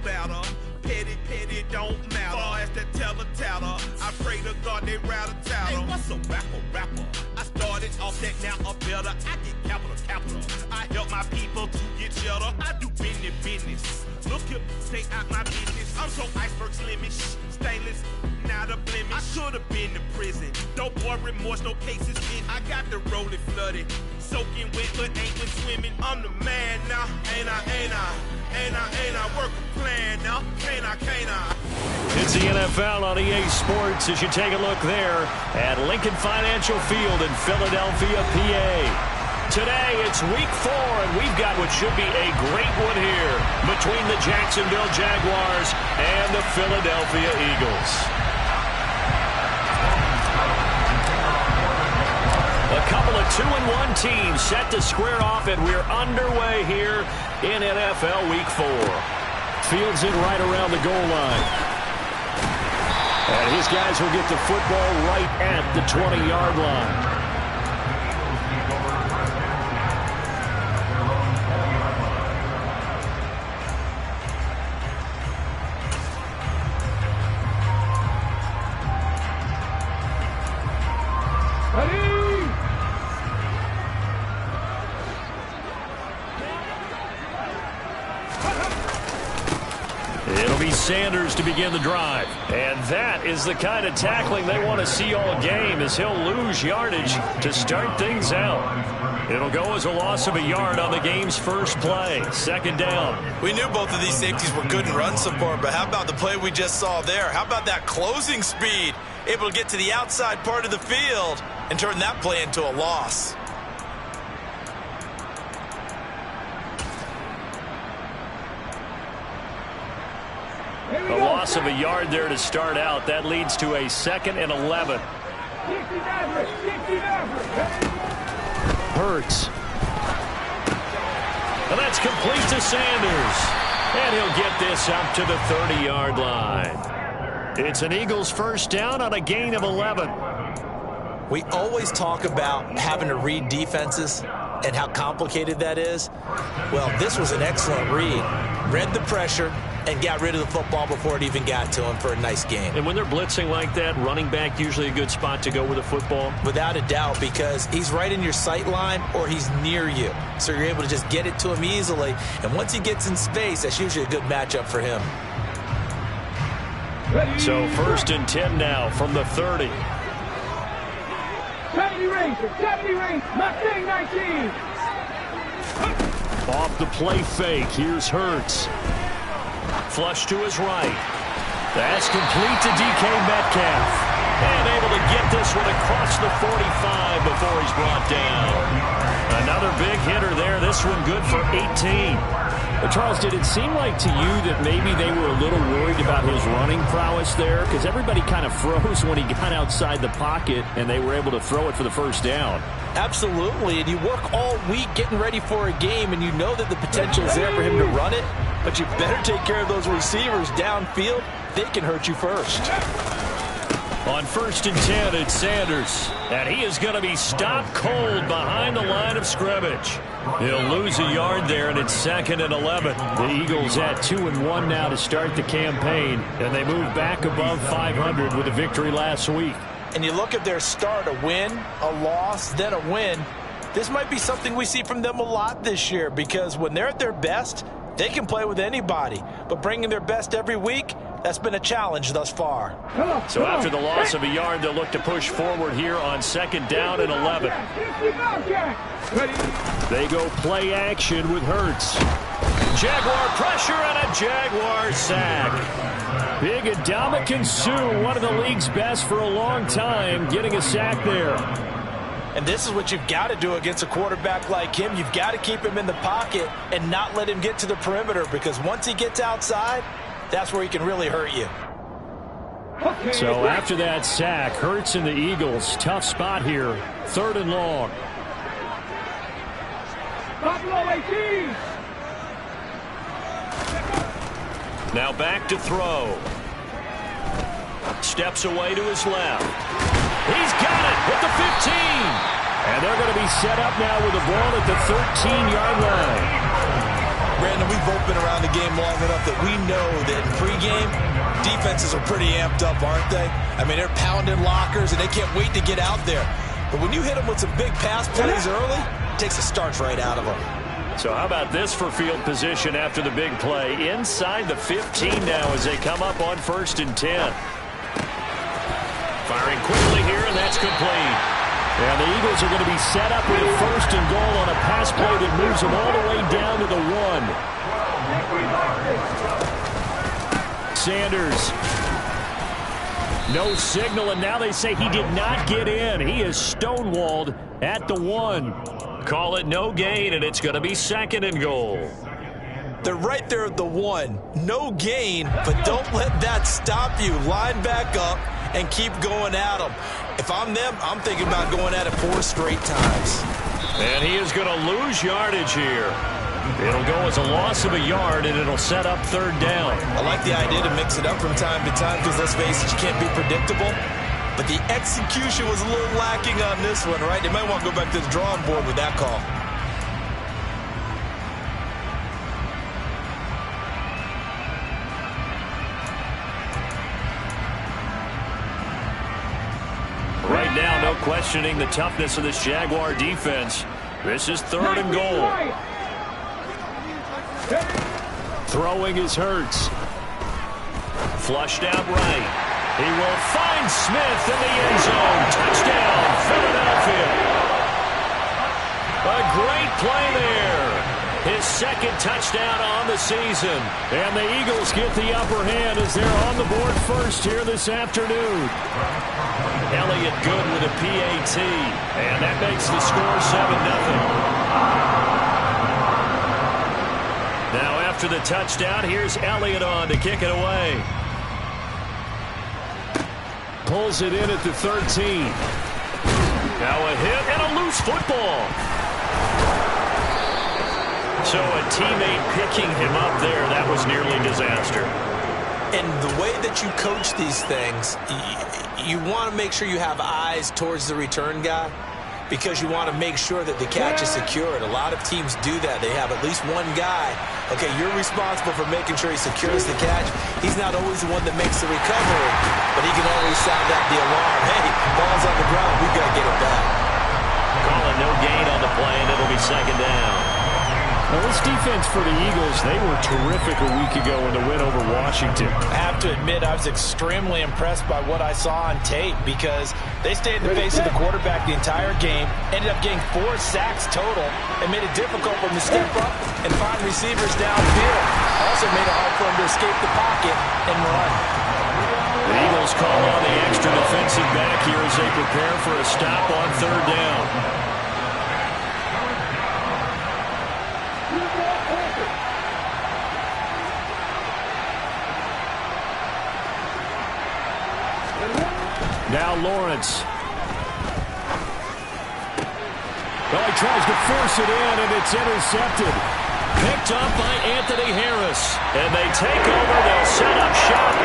better. Petty, petty don't matter. Far as that tatter, I pray to God they rattle tattle. Hey, what's a rapper? I started off that, now I'm better. I get capital. I help my people to get cheddar. I do business. Look here, stay out my business. I'm so iceberg slimish, stainless, not a blemish. I should have been to prison. No boy remorse, no cases in. I got the rolling flooded, soaking wet, but ain't been swimming. I'm the man now, ain't I work a plan now, can't I? It's the NFL on EA Sports as you take a look there at Lincoln Financial Field in Philadelphia, PA. Today, it's week 4, and we've got what should be a great one here between the Jacksonville Jaguars and the Philadelphia Eagles. A couple of 2-1 teams set to square off, and we're underway here in NFL Week 4. Fields in right around the goal line. And his guys will get the football right at the 20-yard line. It'll be Sanders to begin the drive. And that is the kind of tackling they want to see all game, as he'll lose yardage to start things out. It'll go as a loss of a yard on the game's first play. Second down. We knew both of these safeties were good in run support, but how about the play we just saw there? How about that closing speed? Able to get to the outside part of the field and turn that play into a loss. A loss of a yard there to start out. That leads to a 2nd and 11. Hurts. And that's complete to Sanders. And he'll get this up to the 30-yard line. It's an Eagles first down on a gain of 11. We always talk about having to read defenses and how complicated that is. Well, this was an excellent read. Read the pressure and got rid of the football before it even got to him for a nice game. And when they're blitzing like that, running back usually a good spot to go with the football? Without a doubt, because he's right in your sight line or he's near you. So you're able to just get it to him easily. And once he gets in space, that's usually a good matchup for him. So 1st and 10 now from the 30. 70 range, Mustang 19. Off the play fake, here's Hurts. Flush to his right. That's complete to DK Metcalf. And able to get this one across the 45 before he's brought down. Another big hitter there. This one good for 18. But Charles, did it seem like to you that maybe they were a little worried about his running prowess there? Because everybody kind of froze when he got outside the pocket and they were able to throw it for the first down. Absolutely, and you work all week getting ready for a game, and you know that the potential is there for him to run it, but you better take care of those receivers downfield. They can hurt you first. On 1st and 10, it's Sanders, and he is going to be stopped cold behind the line of scrimmage. He'll lose a yard there, and it's 2nd and 11. The Eagles at 2-1 now to start the campaign, and they move back above 500 with a victory last week. And you look at their start, a win, a loss, then a win. This might be something we see from them a lot this year, because when they're at their best, they can play with anybody. But bringing their best every week, that's been a challenge thus far. So after the loss of a yard, they'll look to push forward here on 2nd down and 11. They go play action with Hurts. Jaguar pressure and a Jaguar sack. Big Ndamukong Suh, one of the league's best for a long time, getting a sack there. And this is what you've got to do against a quarterback like him. You've got to keep him in the pocket and not let him get to the perimeter, because once he gets outside, that's where he can really hurt you. So after that sack, Hurts and the Eagles, tough spot here. 3rd and long. Now back to throw. Steps away to his left. He's got it at the 15. And they're going to be set up now with the ball at the 13-yard line. Brandon, we've both been around the game long enough that we know that in pregame, defenses are pretty amped up, aren't they? I mean, they're pounding lockers, and they can't wait to get out there. But when you hit them with some big pass plays early, it takes the starch right out of them. So how about this for field position after the big play? Inside the 15 now as they come up on 1st and 10. Firing quickly here, and that's complete. And the Eagles are going to be set up with 1st and goal on a pass play that moves them all the way down to the 1. Sanders. No signal, and now they say he did not get in. He is stonewalled at the 1. Call it no gain, and it's going to be 2nd and goal. They're right there at the 1. No gain, but don't let that stop you. Line back up and keep going at them. If I'm them, I'm thinking about going at it 4 straight times. And he is going to lose yardage here. It'll go as a loss of a yard, and it'll set up 3rd down. I like the idea to mix it up from time to time because, let's face it, you can't be predictable. But the execution was a little lacking on this one, right? They might want to go back to the drawing board with that call. Right now, no questioning the toughness of this Jaguar defense. This is 3rd and goal. Throwing is Hurts. Flushed out right. He will find Smith in the end zone. Touchdown, Philadelphia. A great play there. His 2nd touchdown on the season. And the Eagles get the upper hand as they're on the board first here this afternoon. Elliott good with a PAT. And that makes the score 7-0. Now after the touchdown, here's Elliott on to kick it away. Pulls it in at the 13. Now a hit and a loose football. So a teammate picking him up there, that was nearly disaster. And the way that you coach these things, you want to make sure you have eyes towards the return guy because you want to make sure that the catch is secured. A lot of teams do that. They have at least one guy. Okay, you're responsible for making sure he secures the catch. He's not always the one that makes the recovery, but he can always sound out the alarm. Hey, ball's on the ground. We've got to get it back. Call it no gain on the play, and it'll be 2nd down. Well, this defense for the Eagles, they were terrific a week ago in the win over Washington. I have to admit, I was extremely impressed by what I saw on tape because they stayed in the face of the quarterback the entire game, ended up getting 4 sacks total, and made it difficult for him to step up and find receivers downfield. Also made it hard for him to escape the pocket and run. The Eagles call on the extra defensive back here as they prepare for a stop on 3rd down. Now Lawrence. Well, he tries to force it in, and it's intercepted. Picked up by Anthony Harris. And they take over. They'll set up shop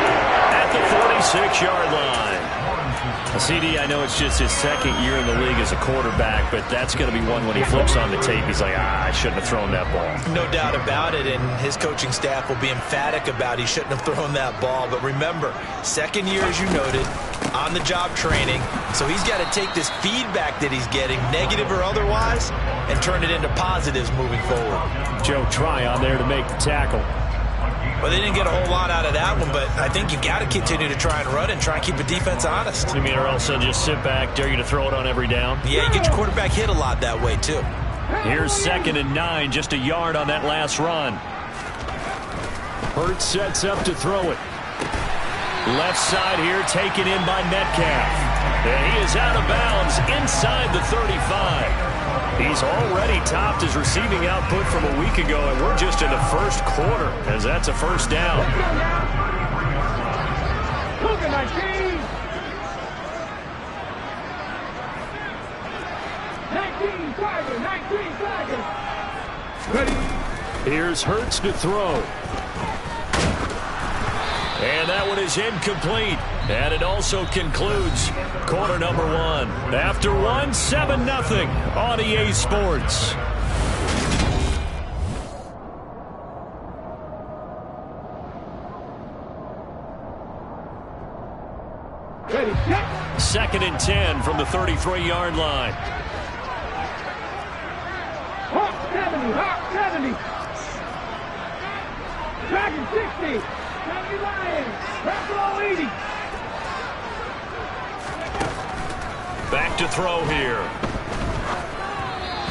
at the 46-yard line. CD, I know it's just his 2nd year in the league as a quarterback, but that's going to be one when he flips on the tape. He's like, I shouldn't have thrown that ball. No doubt about it, and his coaching staff will be emphatic about he shouldn't have thrown that ball. But remember, 2nd year, as you noted, on-the-job training, so he's got to take this feedback that he's getting, negative or otherwise, and turn it into positives moving forward. Joe Tryon there to make the tackle. Well, they didn't get a whole lot out of that one, but I think you got to continue to try and run and try and keep the defense honest. You mean or else they'll just sit back, dare you to throw it on every down? Yeah, you get your quarterback hit a lot that way, too. Here's 2nd and 9, just a yard on that last run. Hurts sets up to throw it. Left side here, taken in by Metcalf. And he is out of bounds inside the 35. He's already topped his receiving output from a week ago, and we're just in the 1st quarter, as that's a 1st down. Look at 19. 19 seconds. Ready. Here's Hurts to throw. And that one is incomplete. And it also concludes quarter number 1. After 1, 7-0 on EA Sports. 2nd and 10 from the 33-yard line. Hawk 70, Hawk 70. Dragon 60, 70 Lions, Buffalo 80. Back to throw here.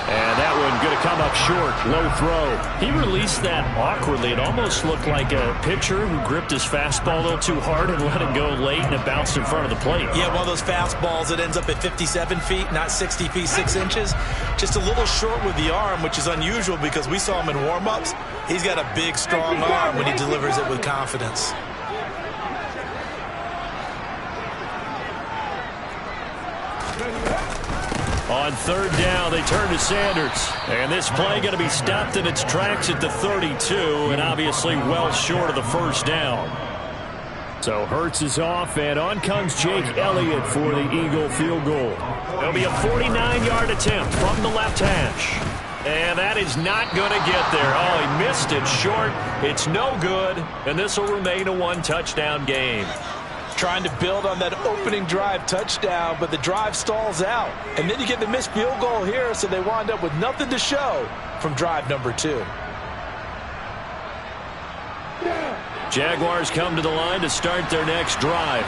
And that one going to come up short. Low throw. He released that awkwardly. It almost looked like a pitcher who gripped his fastball a little too hard and let it go late, and it bounced in front of the plate. Yeah, one of those fastballs that ends up at 57 feet, not 60 feet, 6 inches. Just a little short with the arm, which is unusual because we saw him in warm-ups. He's got a big, strong arm when he delivers it with confidence. On 3rd down, they turn to Sanders. And this play going to be stopped in its tracks at the 32, and obviously well short of the 1st down. So Hurts is off, and on comes Jake Elliott for the Eagle field goal. It'll be a 49-yard attempt from the left hash. And that is not going to get there. Oh, he missed it short. It's no good, and this will remain a 1-touchdown game. Trying to build on that opening drive touchdown, but the drive stalls out. And then you get the missed field goal here, so they wind up with nothing to show from drive number 2. Jaguars come to the line to start their next drive.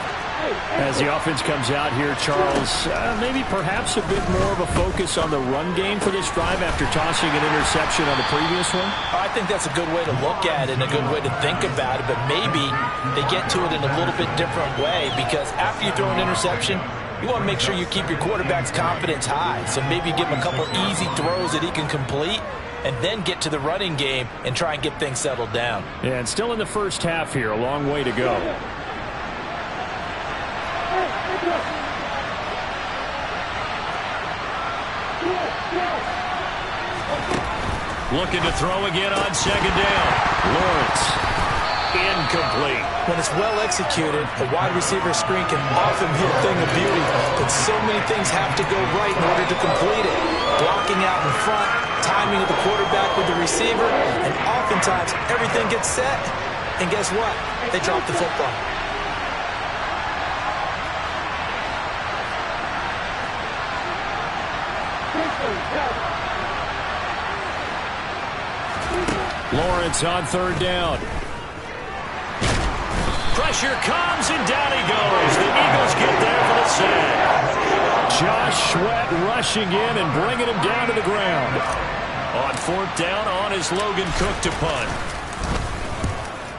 As the offense comes out here, Charles, maybe perhaps a bit more of a focus on the run game for this drive after tossing an interception on the previous one? I think that's a good way to look at it and a good way to think about it, but maybe they get to it in a little bit different way, because after you throw an interception, you want to make sure you keep your quarterback's confidence high. So maybe give him a couple easy throws that he can complete, and then get to the running game and try and get things settled down. Yeah, and still in the first half here, a long way to go. Looking to throw again on 2nd down. Lawrence. Incomplete. When it's well executed, a wide receiver screen can often be a thing of beauty, but so many things have to go right in order to complete it. Blocking out in front, timing of the quarterback with the receiver, and oftentimes everything gets set, and guess what? They drop the football. Lawrence on 3rd down. Pressure comes, and down he goes. The Eagles get there for the sack. Josh Sweat rushing in and bringing him down to the ground. On 4th down, on is Logan Cook to punt.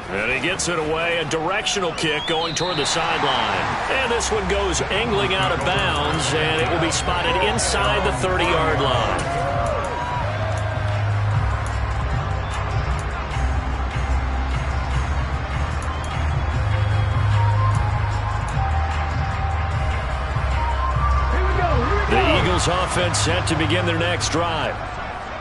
And he gets it away, a directional kick going toward the sideline. And this one goes angling out of bounds, and it will be spotted inside the 30-yard line. Offense set to begin their next drive.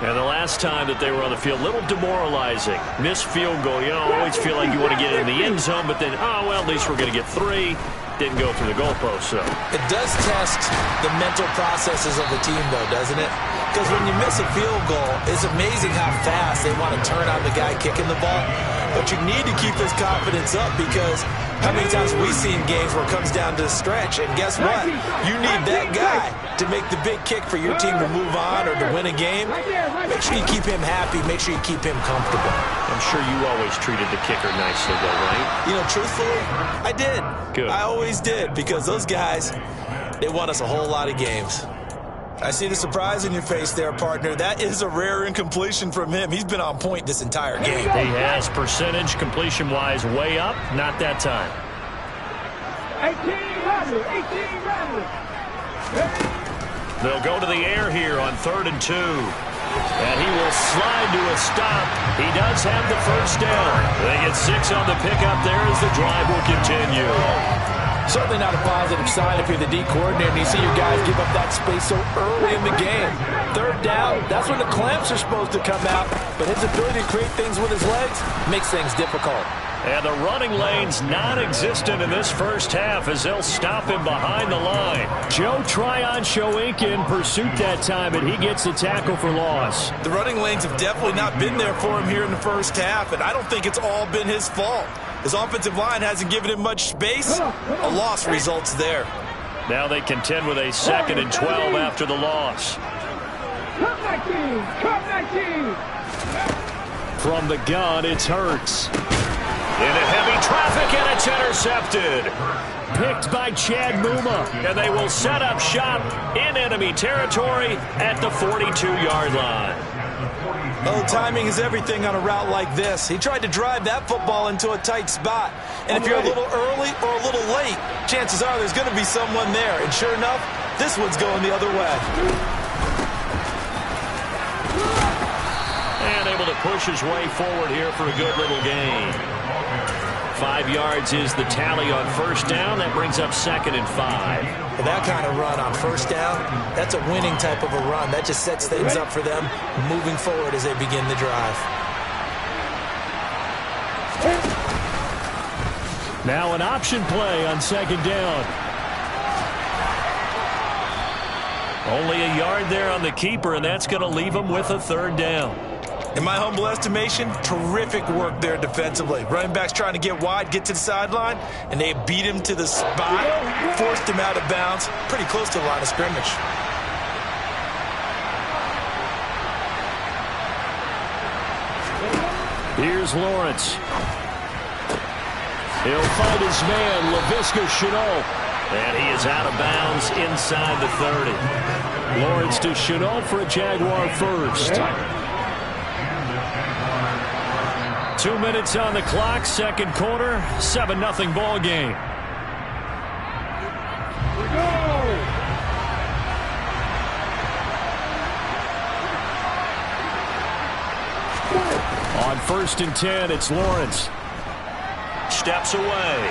And the last time that they were on the field, a little demoralizing. Missed field goal. You know, always feel like you want to get in the end zone, but then, oh, well, at least we're going to get 3. Didn't go through the goalpost, so. It does test the mental processes of the team, though, doesn't it? Because when you miss a field goal, it's amazing how fast they want to turn on the guy kicking the ball. But you need to keep his confidence up, because how many times have we seen games where it comes down to the stretch, and guess what? You need that guy to make the big kick for your team to move on or to win a game. Make sure you keep him happy. Make sure you keep him comfortable. I'm sure you always treated the kicker nicely, though, right? You know, truthfully, I did. Good. I always did, because those guys, they won us a whole lot of games. I see the surprise in your face there, partner. That is a rare incompletion from him. He's been on point this entire game. He has percentage, completion-wise, way up. Not that time. 18 Rattler. They'll go to the air here on 3rd and 2. And he will slide to a stop. He does have the 1st down. They get 6 on the pickup there as the drive will continue. Certainly not a positive sign if you're the D coordinator and you see your guys give up that space so early in the game. 3rd down, that's when the clamps are supposed to come out, but his ability to create things with his legs makes things difficult. And the running lane's non-existent in this first half as they'll stop him behind the line. Joe Tryon-Shoink in pursuit that time, and he gets the tackle for loss. The running lanes have definitely not been there for him here in the first half, and I don't think it's all been his fault. His offensive line hasn't given him much space. A loss results there. Now they contend with a 2nd and 12 after the loss. Come back team! Come back team! From the gun, it's Hurts. Into heavy traffic, and it's intercepted. Picked by Chad Muma. And they will set up shop in enemy territory at the 42-yard line. Oh, timing is everything on a route like this. He tried to drive that football into a tight spot. And if you're a little early or a little late, chances are there's going to be someone there. And sure enough, this one's going the other way. And able to push his way forward here for a good little gain. 5 yards is the tally on first down. That brings up 2nd and 5. Well, that kind of run on first down, that's a winning type of a run. That just sets things up for them moving forward as they begin the drive. Now an option play on 2nd down. Only a yard there on the keeper, and that's going to leave him with a 3rd down. In my humble estimation, terrific work there defensively. Running backs trying to get wide, get to the sideline, and they beat him to the spot, forced him out of bounds, pretty close to the line of scrimmage. Here's Lawrence. He'll find his man, Laviska Shenault. And he is out of bounds inside the 30. Lawrence to Shenault for a Jaguar first. 2 minutes on the clock, 2nd quarter, 7-0 ball game. On 1st and 10, it's Lawrence. Steps away.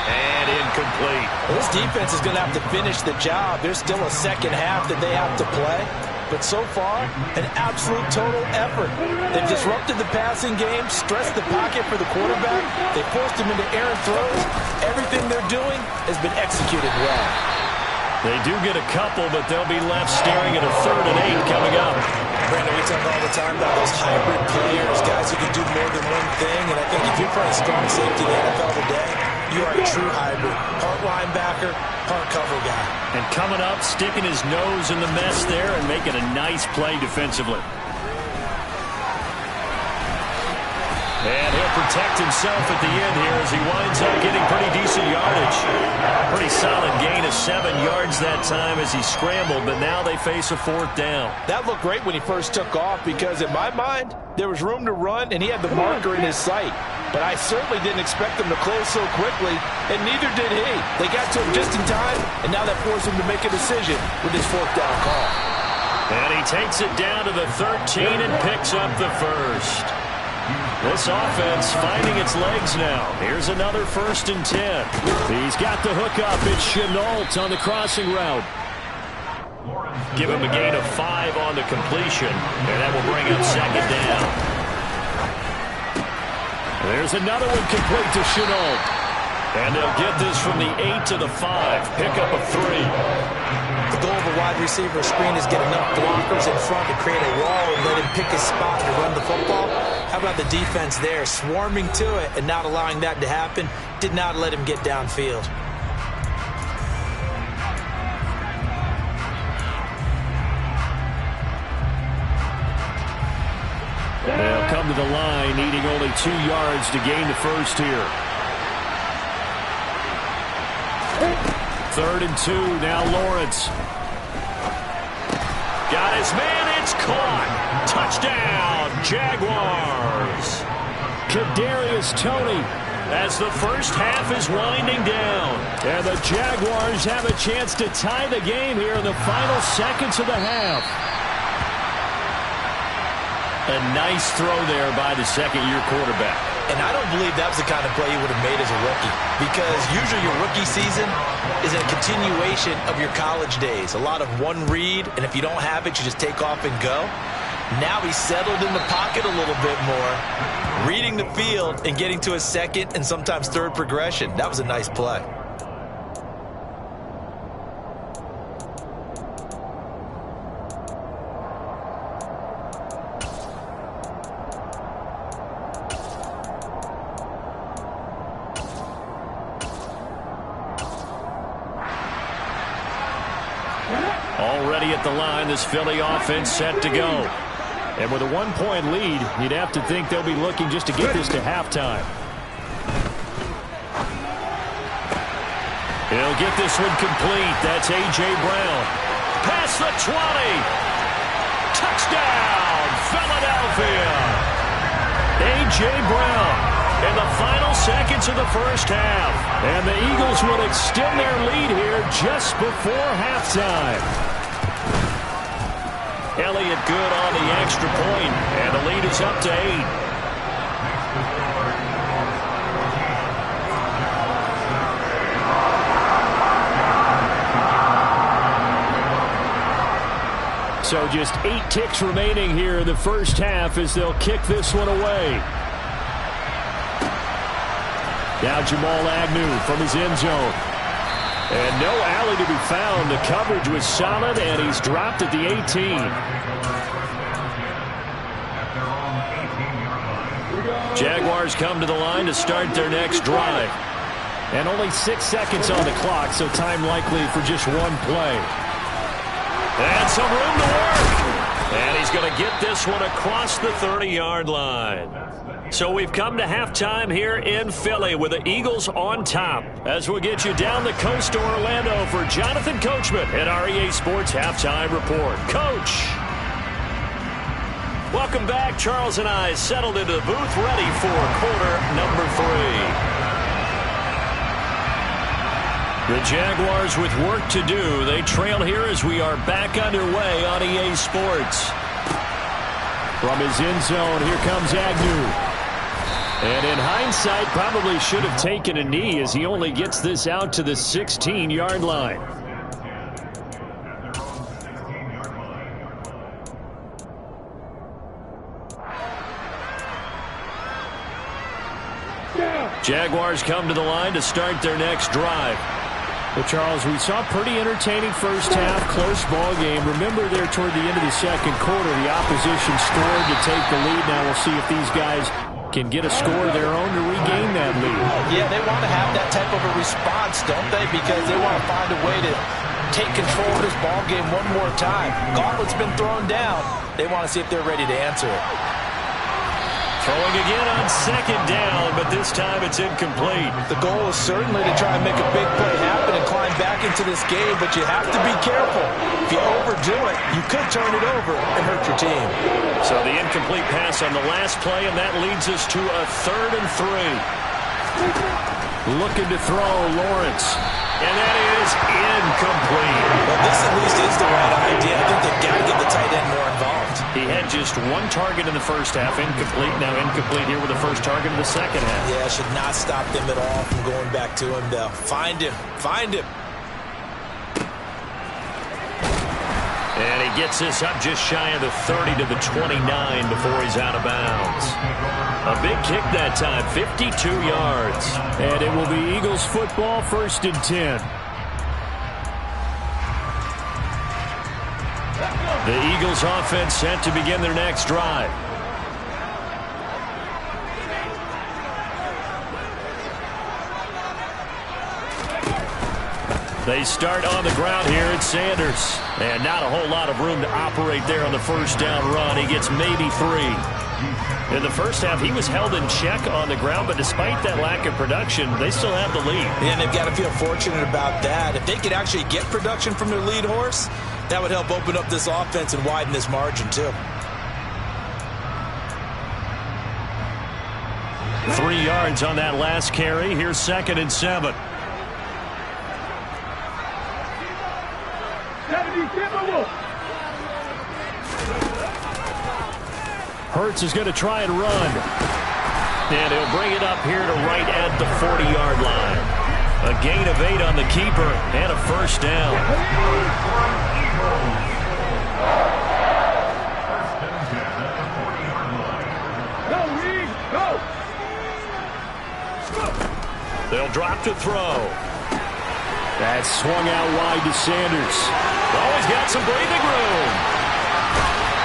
And incomplete. Well, this defense is going to have to finish the job. There's still a second half that they have to play. But so far, an absolute total effort. They've disrupted the passing game, stressed the pocket for the quarterback. They forced him into errant throws. Everything they're doing has been executed well. They do get a couple, but they'll be left staring at a 3rd and 8 coming up. Brandon, we talk all the time about those hybrid players, guys who can do more than one thing. And I think if you're playing strong safety in the NFL today, you are a true hybrid. Part linebacker, part cover guy. And coming up, sticking his nose in the mess there and making a nice play defensively. And he'll protect himself at the end here as he winds up getting pretty decent yardage. Pretty solid gain of 7 yards that time as he scrambled, but now they face a 4th down. That looked great when he first took off because in my mind, there was room to run and he had the marker in his sight. But I certainly didn't expect them to close so quickly, and neither did he. They got to him just in time, and now that forced him to make a decision with his 4th down call. And he takes it down to the 13 and picks up the first. This offense finding its legs now. Here's another 1st and 10. He's got the hook up. It's Shenault on the crossing route. Give him a gain of 5 on the completion, and that will bring up 2nd down. There's another one complete to Shenault. And they'll get this from the 8 to the 5. Pick up a 3. The goal of a wide receiver screen is get enough blockers in front to create a wall and let him pick his spot to run the football. How about the defense there, swarming to it and not allowing that to happen? Did not let him get downfield. They'll come to the line, needing only 2 yards to gain the first here. 3rd and 2, now Lawrence. Got his man, it's caught. Touchdown, Jaguars. Kadarius Toney as the first half is winding down. And the Jaguars have a chance to tie the game here in the final seconds of the half. A nice throw there by the 2nd-year quarterback. And I don't believe that was the kind of play you would have made as a rookie. Because usually your rookie season is a continuation of your college days. A lot of one read, and if you don't have it, you just take off and go. Now he's settled in the pocket a little bit more, reading the field and getting to a 2nd and sometimes 3rd progression. That was a nice play. Already at the line, this Philly offense set to go. And with a 1-point lead, you'd have to think they'll be looking just to get this to halftime. He'll get this one complete. That's A.J. Brown. Past the 20. Touchdown, Philadelphia. A.J. Brown in the final seconds of the first half. And the Eagles will extend their lead here just before halftime. Elliott good on the extra point, and the lead is up to 8. So just 8 ticks remaining here in the first half as they'll kick this one away. Now Jamal Agnew from his end zone. And no alley to be found. The coverage was solid, and he's dropped at the 18. Jaguars come to the line to start their next drive. And only 6 seconds on the clock, so time likely for just one play. And some room to work. And he's going to get this one across the 30-yard line. So we've come to halftime here in Philly with the Eagles on top. As we'll get you down the coast to Orlando for Jonathan Coachman at our EA Sports Halftime Report. Coach. Welcome back. Charles and I settled into the booth ready for quarter number 3. The Jaguars with work to do. They trail here as we are back underway on EA Sports. From his end zone, here comes Agnew. And in hindsight, probably should have taken a knee as he only gets this out to the 16-yard line. Jaguars come to the line to start their next drive. Well, Charles, we saw a pretty entertaining first half, close ball game. Remember there toward the end of the second quarter, the opposition scored to take the lead. Now we'll see if these guys can get a score of their own to regain that lead. Yeah, they want to have that type of a response, don't they? Because they want to find a way to take control of this ball game one more time. Gauntlet's been thrown down. They want to see if they're ready to answer it. Throwing again on second down, but this time it's incomplete. The goal is certainly to try and make a big play happen and climb back into this game, but you have to be careful. If you overdo it, you could turn it over and hurt your team. So the incomplete pass on the last play, and that leads us to a 3rd and 3. Looking to throw, Lawrence. And that is incomplete. Well, this at least is the right idea. I think they've got to get the tight end more involved. He had just 1 target in the first half, incomplete. Now incomplete here with the first target in the second half. Yeah, should not stop them at all from going back to him, though. Find him. Find him. And he gets this up just shy of the 30 to the 29 before he's out of bounds. A big kick that time, 52 yards. And it will be Eagles football, 1st and 10. The Eagles offense set to begin their next drive. They start on the ground here at Sanders. And not a whole lot of room to operate there on the first down run. He gets maybe 3. In the first half, he was held in check on the ground, but despite that lack of production, they still have the lead. And they've got to feel fortunate about that. If they could actually get production from their lead horse, that would help open up this offense and widen this margin, too. 3 yards on that last carry. Here's 2nd and 7. Hurts is going to try and run. And he'll bring it up here to right at the 40-yard line. A gain of 8 on the keeper and a first down. They'll drop to throw. That swung out wide to Sanders. Always got some breathing room.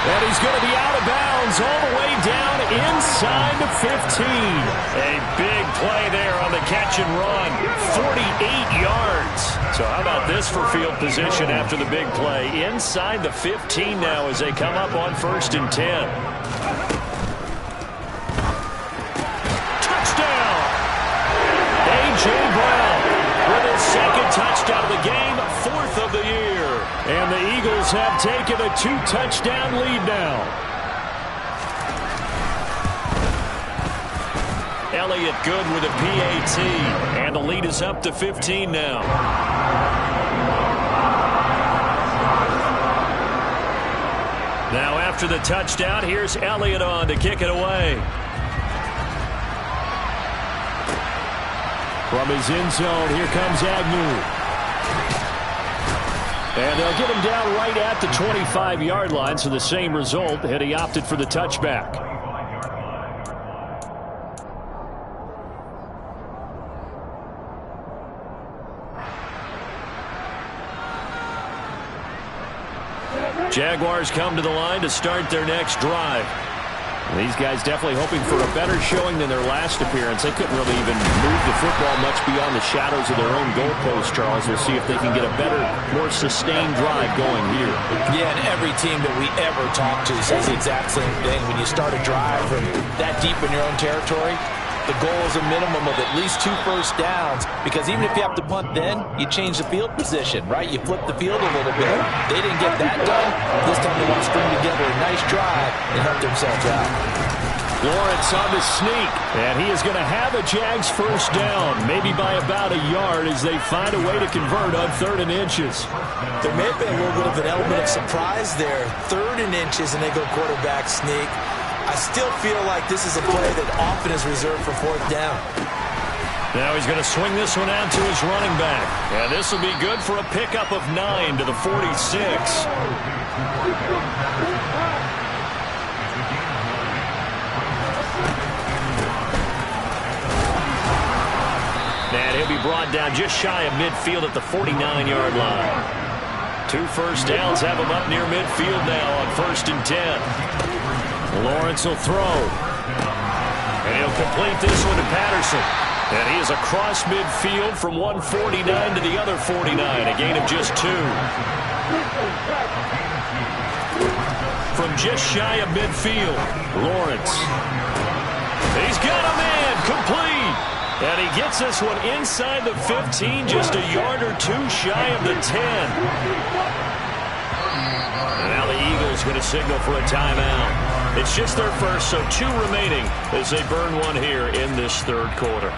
And he's going to be out of bounds all the way down inside the 15. A big play there on the catch and run. 48 yards. So how about this for field position after the big play? Inside the 15 now as they come up on 1st and 10. Touchdown! A.J. Brown with his second touchdown of the game, 4th of the year. And the Eagles have taken a 2-touchdown lead now. Elliott good with a PAT, and the lead is up to 15 now. Now after the touchdown, here's Elliott on to kick it away. From his end zone, here comes Agnew. And they'll get him down right at the 25-yard line, so the same result, and he opted for the touchback. Jaguars come to the line to start their next drive. These guys definitely hoping for a better showing than their last appearance. They couldn't really even move the football much beyond the shadows of their own goalpost, Charles. We'll see if they can get a better, more sustained drive going here. Yeah, and every team that we ever talk to says the exact same thing. When you start a drive from that deep in your own territory, the goal is a minimum of at least 2 first downs, because even if you have to punt then, you change the field position, right? You flip the field a little bit. They didn't get that done. This time they want to string together a nice drive and help themselves out. Lawrence on the sneak, and he is going to have a Jags first down, maybe by about a yard as they find a way to convert on 3rd and inches. There may have been a little bit of an element of surprise there. 3rd and inches, and they go quarterback sneak. I still feel like this is a play that often is reserved for 4th down. Now he's going to swing this one out to his running back. And this will be good for a pickup of 9 to the 46. And he'll be brought down just shy of midfield at the 49-yard line. 2 first downs have him up near midfield now on 1st and 10. Lawrence will throw. And he'll complete this one to Patterson. And he is across midfield from one 49 to the other 49. A gain of just 2. From just shy of midfield, Lawrence. He's got a man complete. And he gets this one inside the 15, just a yard or 2 shy of the 10. And now the Eagles going to signal for a timeout. It's just their first, so 2 remaining as they burn one here in this 3rd quarter.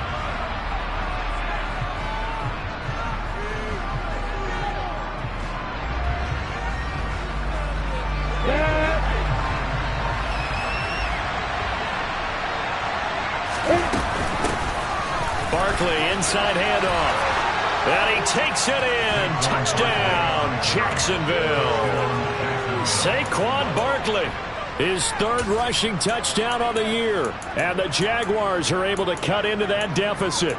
Barkley inside handoff. And he takes it in. Touchdown, Jacksonville. Saquon Barkley. His 3rd rushing touchdown on the year. And the Jaguars are able to cut into that deficit.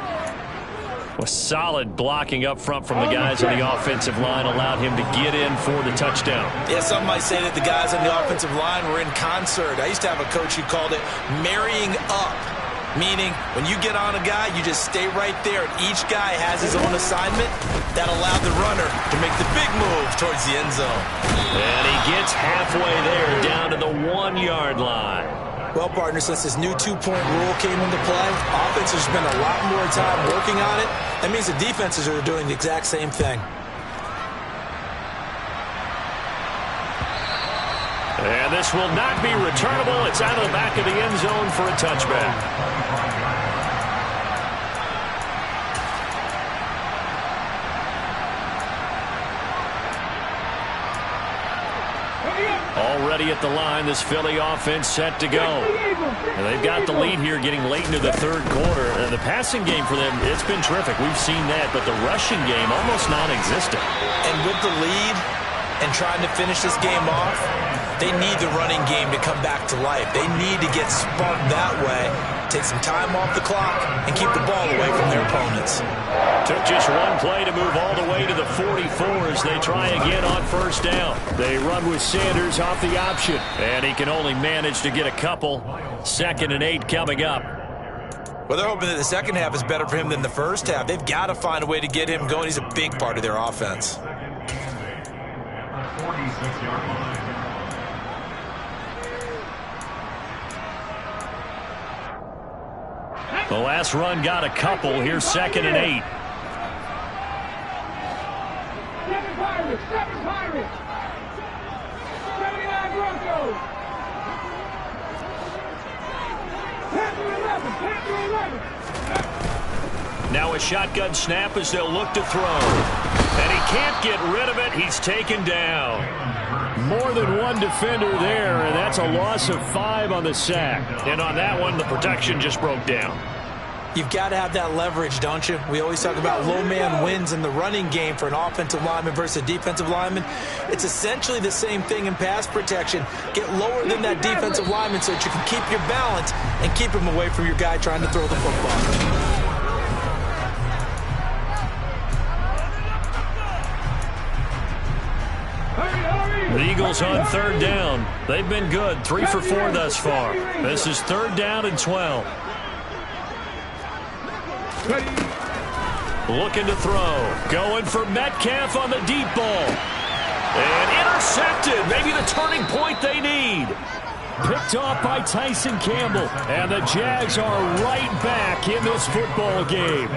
Well, solid blocking up front from the guys on the offensive line allowed him to get in for the touchdown. Yeah, some might say that the guys on the offensive line were in concert. I used to have a coach who called it marrying up. Meaning, when you get on a guy, you just stay right there. And each guy has his own assignment. That allowed the runner to make the big move towards the end zone. And he gets halfway there, down to the 1-yard line. Well, partner, since this new 2-point rule came into play, offenses spend a lot more time working on it. That means the defenses are doing the exact same thing. And this will not be returnable. It's out of the back of the end zone for a touchback. Already at the line, this Philly offense set to go. And they've got the lead here getting late into the 3rd quarter. And the passing game for them, it's been terrific. We've seen that, but the rushing game almost non-existent. And with the lead and trying to finish this game off, they need the running game to come back to life. They need to get sparked that way, take some time off the clock, and keep the ball away from their opponents. Took just one play to move all the way to the 44 as they try again on first down. They run with Sanders off the option, and he can only manage to get a couple. 2nd and 8 coming up. Well, they're hoping that the second half is better for him than the first half. They've got to find a way to get him going. He's a big part of their offense. The last run got a couple. Here's 2nd and 8. 7 Pirates, 7 Pirates. 79 Broncos. 10-11, 10-11. Now a shotgun snap as they'll look to throw. And he can't get rid of it. He's taken down. More than one defender there, and that's a loss of 5 on the sack. And on that one, the protection just broke down. You've got to have that leverage, don't you? We always talk about low man wins in the running game for an offensive lineman versus a defensive lineman. It's essentially the same thing in pass protection. Get lower than that defensive lineman so that you can keep your balance and keep him away from your guy trying to throw the football. The Eagles on 3rd down. They've been good. 3 for 4 thus far. This is 3rd down and 12. Looking to throw. Going for Metcalf on the deep ball. And intercepted. Maybe the turning point they need. Picked off by Tyson Campbell. And the Jags are right back in this football game.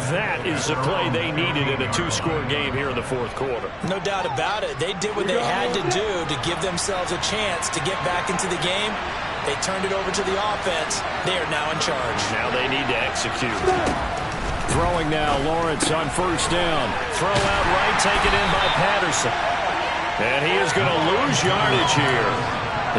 That is the play they needed in a 2-score game here in the 4th quarter. No doubt about it. They did what they had to do to give themselves a chance to get back into the game. They turned it over to the offense. They are now in charge. Now they need to execute. Throwing now, Lawrence on first down. Throw out right, taken in by Patterson. And he is going to lose yardage here.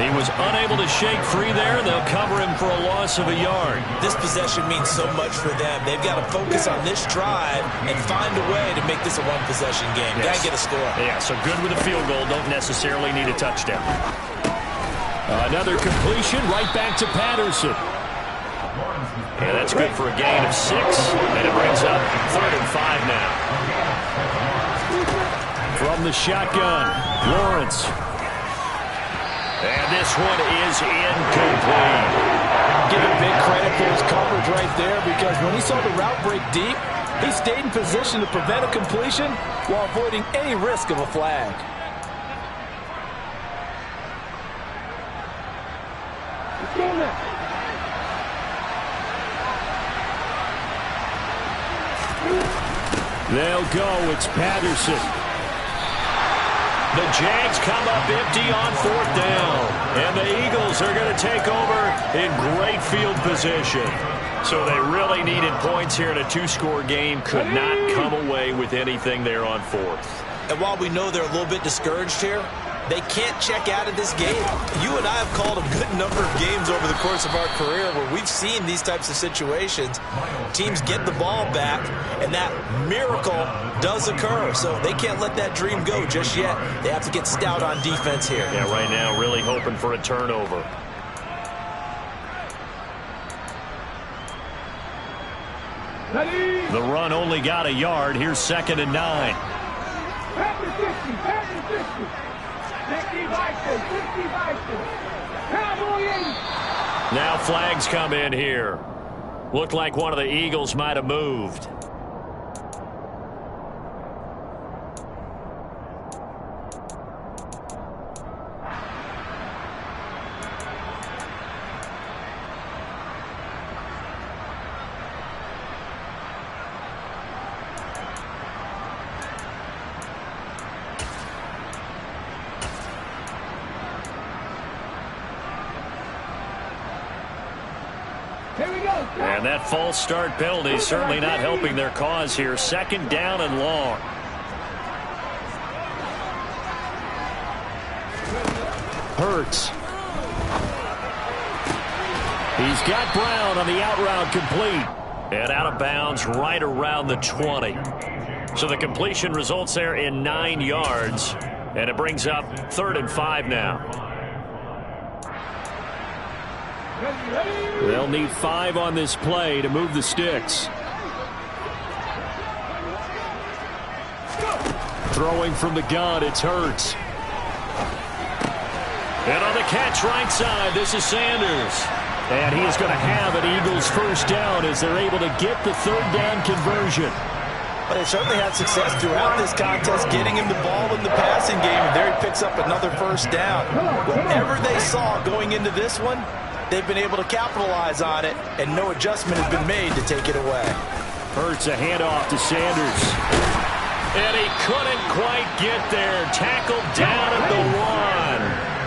He was unable to shake free there. They'll cover him for a loss of a yard. This possession means so much for them. They've got to focus on this drive and find a way to make this a one-possession game. Yes. Got to get a score. Yeah, so good with a field goal. Don't necessarily need a touchdown. Another completion right back to Patterson. And that's good for a gain of 6. And it brings up 3rd and 5 now. From the shotgun, Lawrence. And this one is incomplete. Give him big credit for his coverage right there, because when he saw the route break deep, he stayed in position to prevent a completion while avoiding any risk of a flag. They'll go. It's Patterson. The Jags come up empty on 4th down. And the Eagles are going to take over in great field position. So they really needed points here in a 2-score game. Could not come away with anything there on 4th. And while we know they're a little bit discouraged here, they can't check out of this game. You and I have called a good number of games over the course of our career where we've seen these types of situations. Teams get the ball back, and that miracle does occur. So they can't let that dream go just yet. They have to get stout on defense here. Yeah, right now really hoping for a turnover. The run only got a yard. Here's 2nd and 9. Now flags come in here. Looked like one of the Eagles might have moved. And that false start penalty certainly not helping their cause here. 2nd down and long. Hurts. He's got Brown on the out route complete. And out of bounds right around the 20. So the completion results there in 9 yards. And it brings up 3rd and 5 now. They'll need 5 on this play to move the sticks. Throwing from the gun, it's Hurts. And on the catch right side, this is Sanders. And he is going to have an Eagles first down as they're able to get the third down conversion. But they certainly had success throughout this contest getting him the ball in the passing game, and there he picks up another first down. Whatever they saw going into this one, they've been able to capitalize on it, and no adjustment has been made to take it away. Hurts a handoff to Sanders. And he couldn't quite get there. Tackled down at the 1.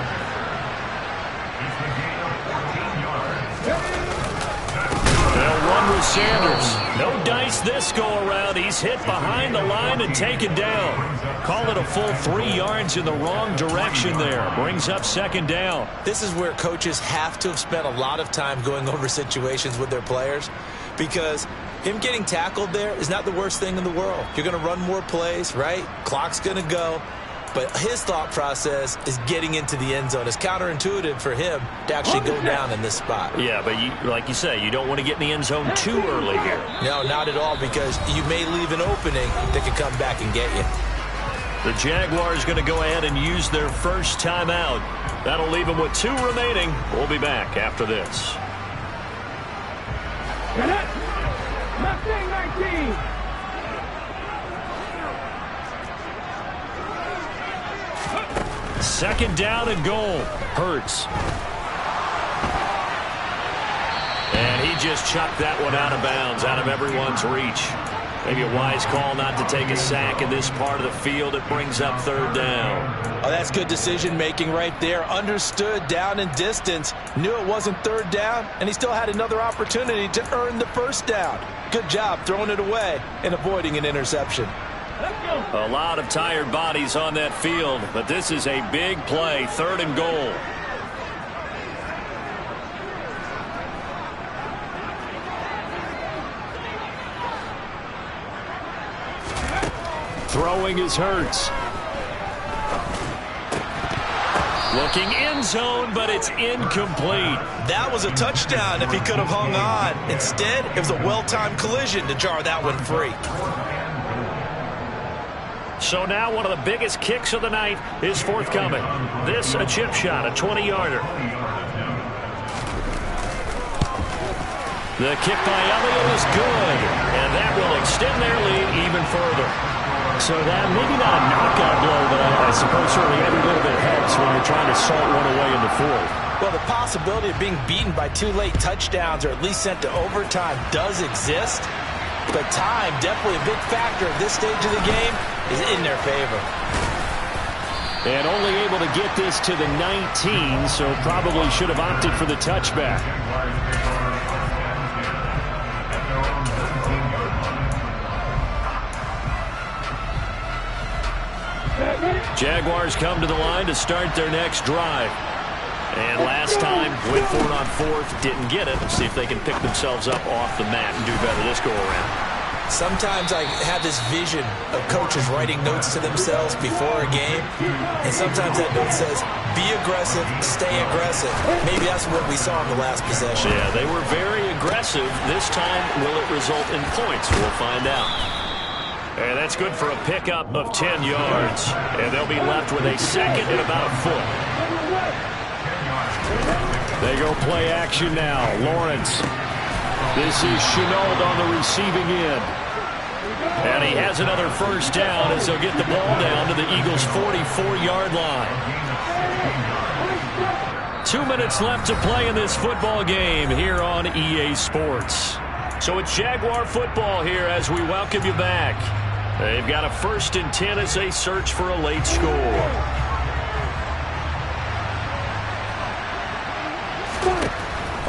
They'll run with Sanders. No dice this go-around. He's hit behind the line and taken down. Call it a full 3 yards in the wrong direction there. Brings up second down. This is where coaches have to have spent a lot of time going over situations with their players, because him getting tackled there is not the worst thing in the world. You're going to run more plays, right? Clock's going to go. But his thought process is getting into the end zone. It's counterintuitive for him to actually go down in this spot. Yeah, but like you say, you don't want to get in the end zone too early here. No, not at all, because you may leave an opening that could come back and get you. The Jaguars going to go ahead and use their first timeout. That'll leave them with 2 remaining. We'll be back after this. Left wing 19. Second down and goal. Hurts. And he just chucked that one out of bounds, out of everyone's reach. Maybe a wise call not to take a sack in this part of the field. It brings up third down. Oh, that's good decision-making right there. Understood down and distance. Knew it wasn't third down, and he still had another opportunity to earn the first down. Good job throwing it away and avoiding an interception. A lot of tired bodies on that field, but this is a big play, third and goal. Throwing is Hurts. Looking end zone, but it's incomplete. That was a touchdown if he could have hung on. Instead, it was a well-timed collision to jar that one free. So now one of the biggest kicks of the night is forthcoming. This a chip shot, a 20-yarder. The kick by Elliott is good, and that will extend their lead even further. So that maybe not a knockout blow, but I suppose certainly every little bit helps when you're trying to salt one away in the fourth. Well, the possibility of being beaten by 2 late touchdowns or at least sent to overtime does exist. But time, definitely a big factor at this stage of the game, is in their favor. And only able to get this to the 19, so probably should have opted for the touchback. Jaguars come to the line to start their next drive. And last time, went for it on fourth, didn't get it. Let's see if they can pick themselves up off the mat and do better this go-around. Sometimes I have this vision of coaches writing notes to themselves before a game, and sometimes that note says, be aggressive, stay aggressive. Maybe that's what we saw in the last possession. Yeah, they were very aggressive. This time, will it result in points? We'll find out. And that's good for a pickup of 10 yards. And they'll be left with a second and about a foot. They go play action now. Lawrence. This is Chenault on the receiving end. And he has another first down as they'll get the ball down to the Eagles' 44-yard line. 2 minutes left to play in this football game here on EA Sports. So it's Jaguar football here as we welcome you back. They've got a 1st and 10 as they search for a late score.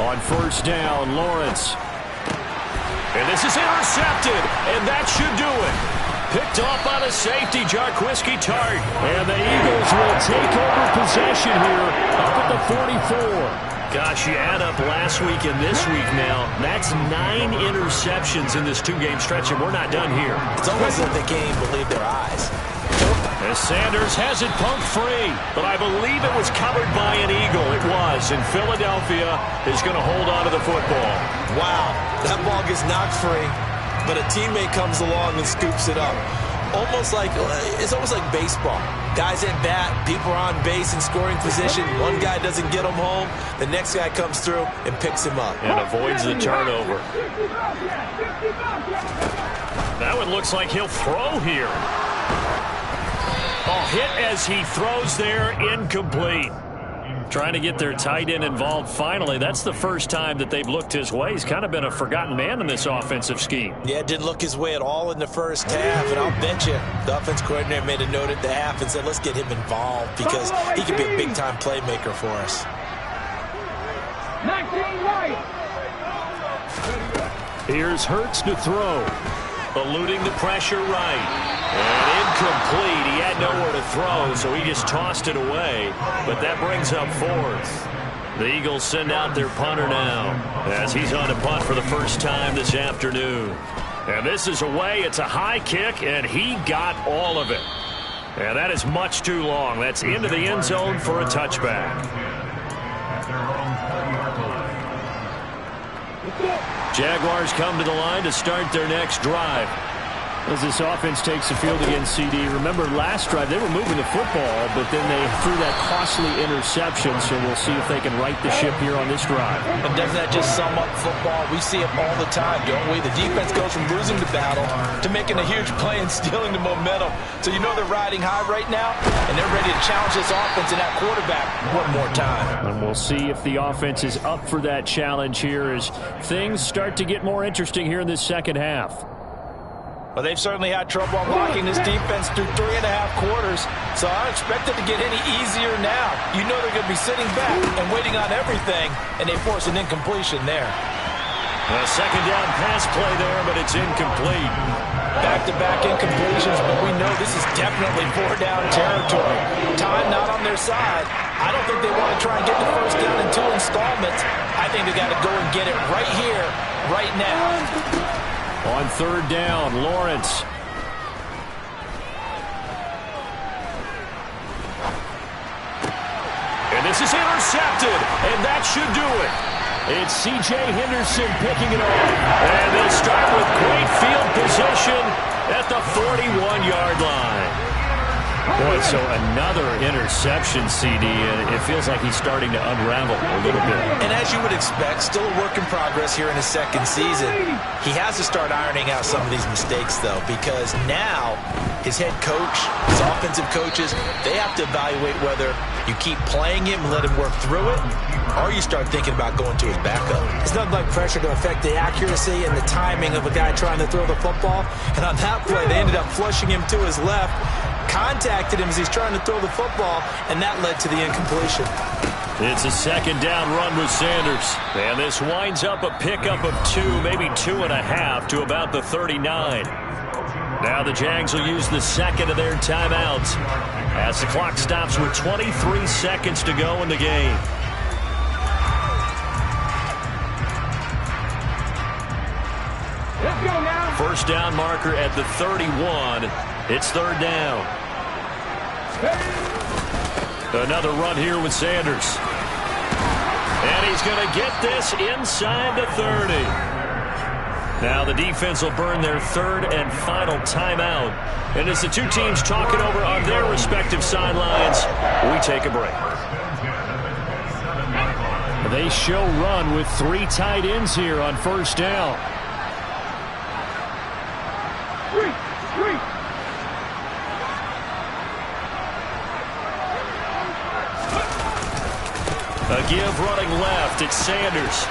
On first down, Lawrence. And this is intercepted, and that should do it. Picked off by the safety, Jarquiski Tart. And the Eagles will take over possession here up at the 44. Gosh, you add up last week and this week now, that's 9 interceptions in this 2-game stretch, and we're not done here. It's almost like they can't even believe their eyes. As Sanders has it pumped free, but I believe it was covered by an Eagle. It was, and Philadelphia is going to hold on to the football. Wow, that ball gets knocked free, but a teammate comes along and scoops it up. It's almost like baseball. Guys at bat, people are on base in scoring position. One guy doesn't get him home. The next guy comes through and picks him up. And avoids the turnover. That one looks like he'll throw here. Oh, hit as he throws there, incomplete. Trying to get their tight end involved finally. That's the first time that they've looked his way. He's kind of been a forgotten man in this offensive scheme. Yeah, didn't look his way at all in the first half, and I'll bet you the offense coordinator made a note at the half and said, let's get him involved because he could be a big-time playmaker for us. 19 right. Here's Hurts to throw. Eluding the pressure right. And incomplete. He had nowhere to throw, so he just tossed it away. But that brings up fourth. The Eagles send out their punter now as he's on to punt for the first time this afternoon. And this is away. It's a high kick, and he got all of it. And that is much too long. That's into the end zone for a touchback. Jaguars come to the line to start their next drive. As this offense takes the field against CD. Remember, last drive, they were moving the football, but then they threw that costly interception, so we'll see if they can right the ship here on this drive. And doesn't that just sum up football? We see it all the time, don't we? The defense goes from losing the battle to making a huge play and stealing the momentum. So you know they're riding high right now, and they're ready to challenge this offense and that quarterback one more time. And we'll see if the offense is up for that challenge here as things start to get more interesting here in this second half. Well, they've certainly had trouble unlocking this defense through 3.5 quarters, so I don't expect it to get any easier now. You know they're going to be sitting back and waiting on everything, and they force an incompletion there. A second down pass play there, but it's incomplete. Back-to-back incompletions, but we know this is definitely 4-down territory. Time not on their side. I don't think they want to try and get the first down in 2 installments. I think they got to go and get it right here, right now. On third down, Lawrence. And this is intercepted, and that should do it. It's C.J. Henderson picking it off. And they'll start with great field position at the 41-yard line. Boy, so another interception, CD, and it feels like he's starting to unravel a little bit. And as you would expect, still a work in progress here in his second season. He has to start ironing out some of these mistakes, though, because now his head coach, his offensive coaches, they have to evaluate whether you keep playing him and let him work through it, or you start thinking about going to his backup. It's nothing like pressure to affect the accuracy and the timing of a guy trying to throw the football. And on that play, they ended up flushing him to his left, contacted him as he's trying to throw the football, and that led to the incompletion. It's a second down run with Sanders. And this winds up a pickup of 2, maybe 2.5 to about the 39. Now the Jags will use the second of their timeouts as the clock stops with 23 seconds to go in the game. Let's go now. First down marker at the 31. It's third down. Another run here with Sanders. And he's going to get this inside the 30. Now the defense will burn their third and final timeout. And as the two teams talk it over on their respective sidelines, we take a break. They show run with 3 tight ends here on first down. A give running left. It's Sanders.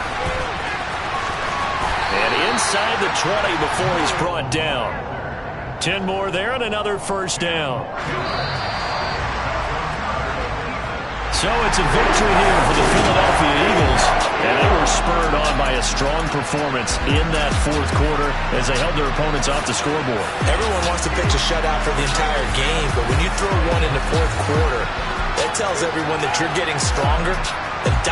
And inside the 20 before he's brought down. 10 more there and another first down. So it's a victory here for the Philadelphia Eagles. And they were spurred on by a strong performance in that fourth quarter as they held their opponents off the scoreboard. Everyone wants to pitch a shutout for the entire game, but when you throw one in the fourth quarter, that tells everyone that you're getting stronger